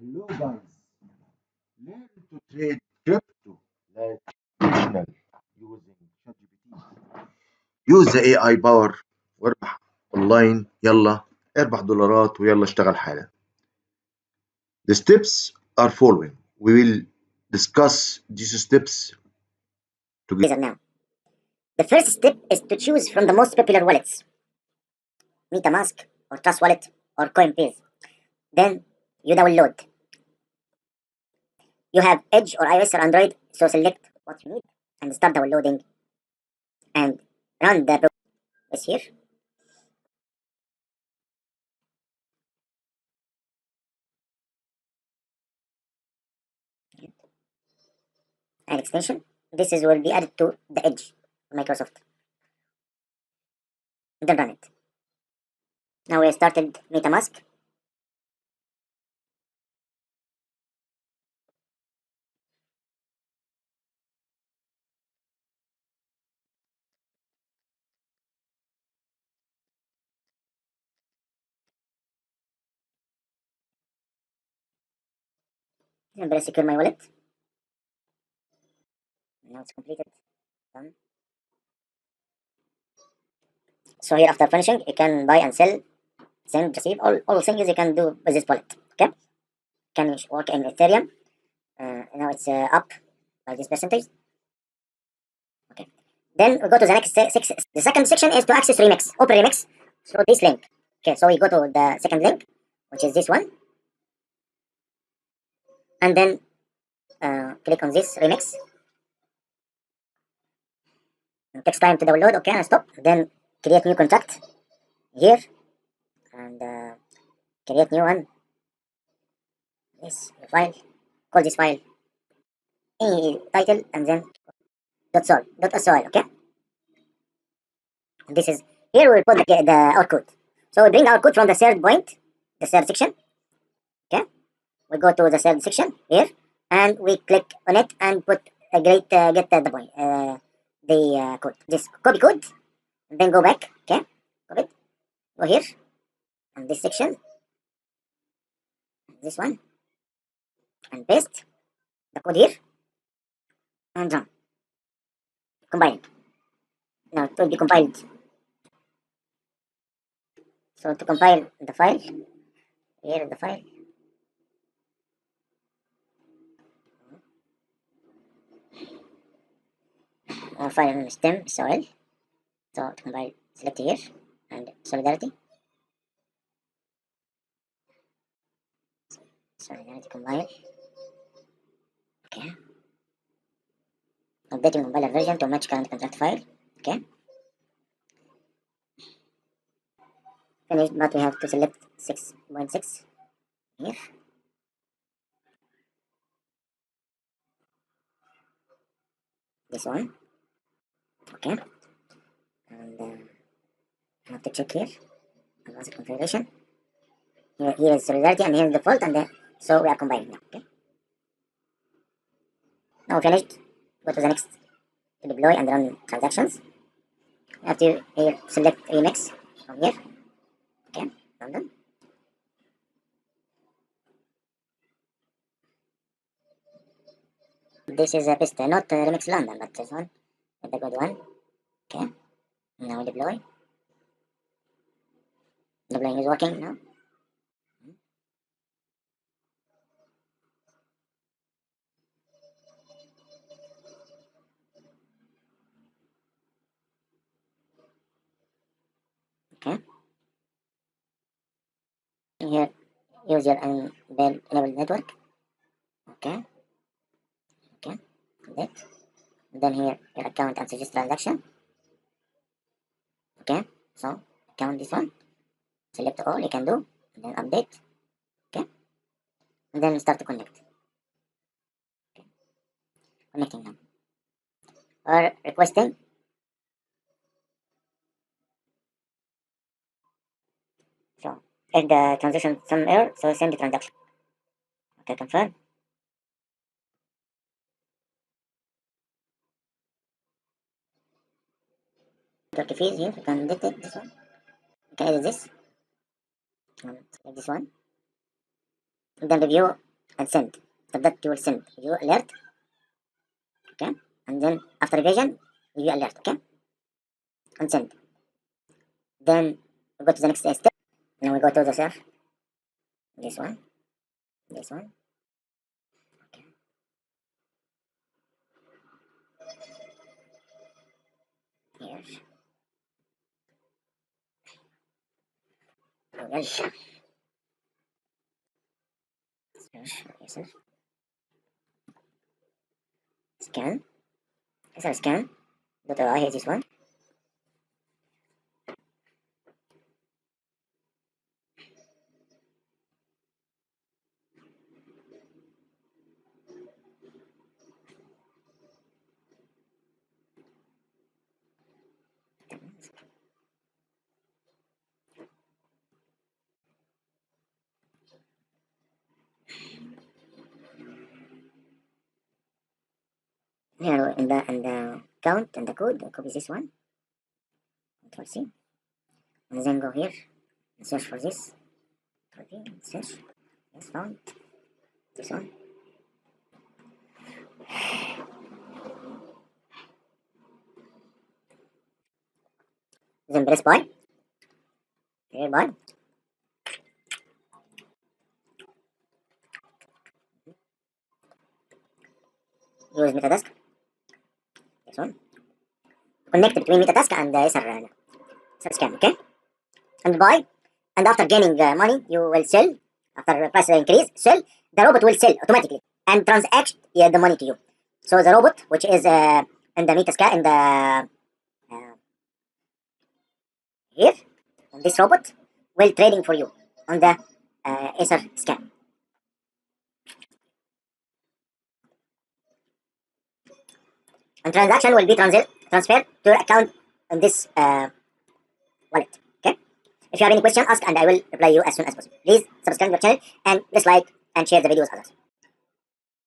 Hello guys, learn to trade crypto like traditional using ChatGPT. Use the AI power واربح اونلاين. يلا اربح دولارات ويلا اشتغل حالا. The steps are following. We will discuss these steps together now. The first step is to choose from the most popular wallets, MetaMask or Trust Wallet or Coinbase. Then you download. You have Edge or iOS or Android, so select what you need and start downloading and run the process here. An extension. This is will be added to the Edge of Microsoft. Then run it. Now we have started MetaMask. I'm going to secure my wallet. Now it's completed. Done. So here after finishing, you can buy and sell, send, receive, all things you can do with this wallet. Okay? Can work in Ethereum. Now it's up by this percentage. Okay. Then we go to the next section. The second section is to access Remix. Open Remix through this link. Okay, so we go to the second link, which is this one. And then click on this Remix. It takes time to download. Okay, and stop. Then create new contract here. And create new one. This file. Call this file any title and then .sol, okay? And this is here we'll put the our code. So we bring our code from the third point, the third section. Okay, we go to the third section here, and we click on it and put a get the point, the code. This copy code, and then go back. Okay, copy it. Go here, and this section, this one, and paste the code here, and run. Combine. Now it will be compiled. So to compile the file, here is the file. File on stem soil. So to compile, select here and solidarity. Solidarity compile. Okay. Updating compiler version to match current contract file. Okay. Finished, but we have to select 6.6 here. This one. Okay. And I have to check here. Advanced configuration. Here is solidarity and here is default, and so we are combining now. Okay. Now finished. Go to the next to deploy and run transactions. You have to here select Remix from here. Okay, I'm done. This is a pist, not Remix London, but this one, the good one. Okay, now we deploy. Deploying is working now. Okay. Here, use your enabled network. Okay. Okay. That. Then here, your account and suggest transaction. Okay. So, account this one. Select all you can do. And then update. Okay. And then start to connect. Okay. Connecting now. Or requesting. So, if the transaction some error, so send the transaction. Okay, confirm. Network fees here, you can edit this one. You can edit this. And select this one. And then review and send. After that, you will send you alert, okay, and then after revision, you alert, okay, and send. Then we go to the next step. Now we go to the surf. This one, this one. Okay. Here. Yes. Yes. Scan. Yes, scan. Here this one. Here in the count and the code, copy this one. Control C. And then go here and search for this. Control V, search. Yes, found. This one. Then press buy. Here buy. Use metatask. This one. Connect between metatask and SR scan, okay? And buy. And after gaining money, you will sell. After price increase, sell. The robot will sell automatically and transact the money to you. So the robot, which is in the metascan, in the here, this robot will trading for you on the Ether scan. And transaction will be transferred to your account on this wallet. Okay. If you have any question, ask and I will reply you as soon as possible. Please subscribe to the channel and please like and share the video with others.